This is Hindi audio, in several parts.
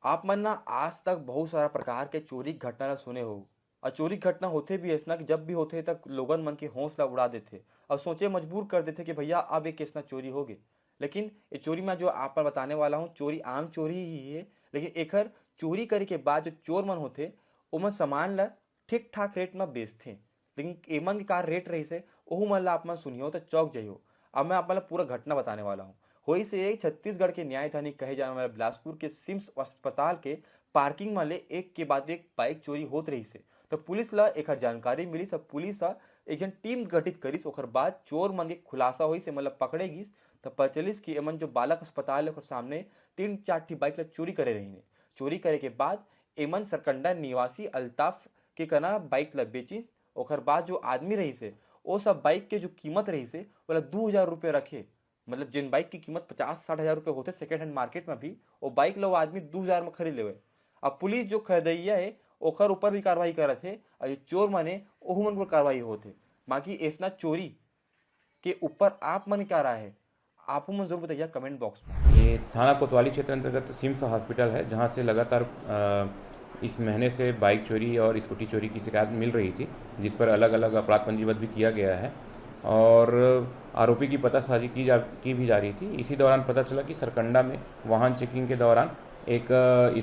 आप मन ना आज तक बहुत सारा प्रकार के चोरी के घटना ल सुने हो। और चोरी के घटना होते भी ऐसना कि जब भी होते तक लोगन मन के हौसला उड़ा देथे और सोचे मजबूर कर देथे कि भैया अब एक कैसना चोरी हो गए। लेकिन ये चोरी में जो आप मन बताने वाला हूँ, चोरी आम चोरी ही है। लेकिन एकर चोरी करे के बाद जो चोर मन होथे ओमन सामान ला ठीक ठाक रेट में बेचथे। लेकिन एमन के का रेट रहीसे ओहू मन ला आप मन सुनियो तो चौंक जइहो। अब मैं आप मन ला पूरा घटना बताने वाला हूँ। होई से एक छत्तीसगढ़ के न्यायधानी कहे जाने वाले बिलासपुर के सिम्स अस्पताल के पार्किंग में ले एक के बाद एक बाइक चोरी होत रही से। तो पुलिस ला एक जानकारी मिली, सब पुलिस एक जन टीम गठित करिस। ओकर बाद चोर मन के खुलासा हुई से मतलब पकड़े गिस। तो पता चलिस कि एमन जो बालक अस्पताल है ओकर सामने तीन चार ठी बाइक ला चोरी करे रही। चोरी करे के बाद एमन सरकंडा निवासी अल्ताफ के कना बाइक ला बेचिस। ओकर बाद जो आदमी रही से वो सब बाइक के जो कीमत रही से बोला 2,000 रुपये रखे। मतलब जिन बाइक की कीमत 50-60 हज़ार रुपये होते सेकेंड हैंड मार्केट में भी, वो बाइक लो आदमी 2,000 में खरीद लेवे। अब पुलिस जो खरीदैया है ओकर ऊपर भी कार्रवाई करत है और जो चोर मने ओहू मन पर कार्रवाई होते। बाकी ऐसना चोरी के ऊपर आप मन क्या राय है, आप मन जरूर बताइए कमेंट बॉक्स में। ये थाना कोतवाली क्षेत्र अंतर्गत सिम्स हॉस्पिटल है, जहाँ से लगातार इस महीने से बाइक चोरी और स्कूटी चोरी की शिकायत मिल रही थी, जिस पर अलग अलग अपराध पंजीबद्ध भी किया गया है और आरोपी की पतासाजी की भी जा रही थी। इसी दौरान पता चला कि सरकंडा में वाहन चेकिंग के दौरान एक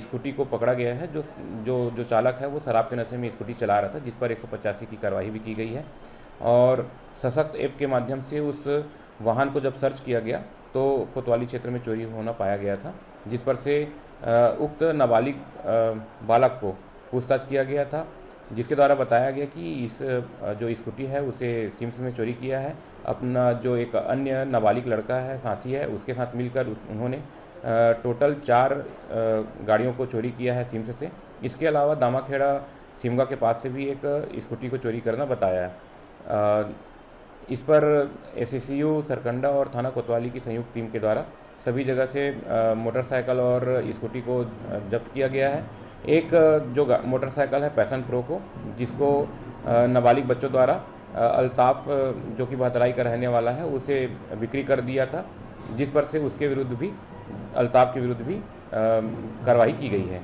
स्कूटी को पकड़ा गया है। जो जो जो चालक है वो शराब के नशे में स्कूटी चला रहा था, जिस पर 185 की कार्रवाई भी की गई है। और सशक्त ऐप के माध्यम से उस वाहन को जब सर्च किया गया तो कोतवाली क्षेत्र में चोरी होना पाया गया था, जिस पर से उक्त नाबालिग बालक को पूछताछ किया गया था, जिसके द्वारा बताया गया कि इस जो स्कूटी है उसे सिम्स में चोरी किया है। अपना जो एक अन्य नाबालिग लड़का है, साथी है, उसके साथ मिलकर उन्होंने टोटल 4 गाड़ियों को चोरी किया है सिम्स से। इसके अलावा दामाखेड़ा सिमगा के पास से भी एक स्कूटी को चोरी करना बताया है। इस पर एसएसयू सरकंडा और थाना कोतवाली की संयुक्त टीम के द्वारा सभी जगह से मोटरसाइकिल और स्कूटी को जब्त किया गया है। एक जो मोटरसाइकिल है पैशन प्रो को, जिसको नाबालिग बच्चों द्वारा अल्ताफ जो कि बहतराई का रहने वाला है उसे बिक्री कर दिया था, जिस पर से उसके विरुद्ध भी अल्ताफ के विरुद्ध भी कार्रवाई की गई है।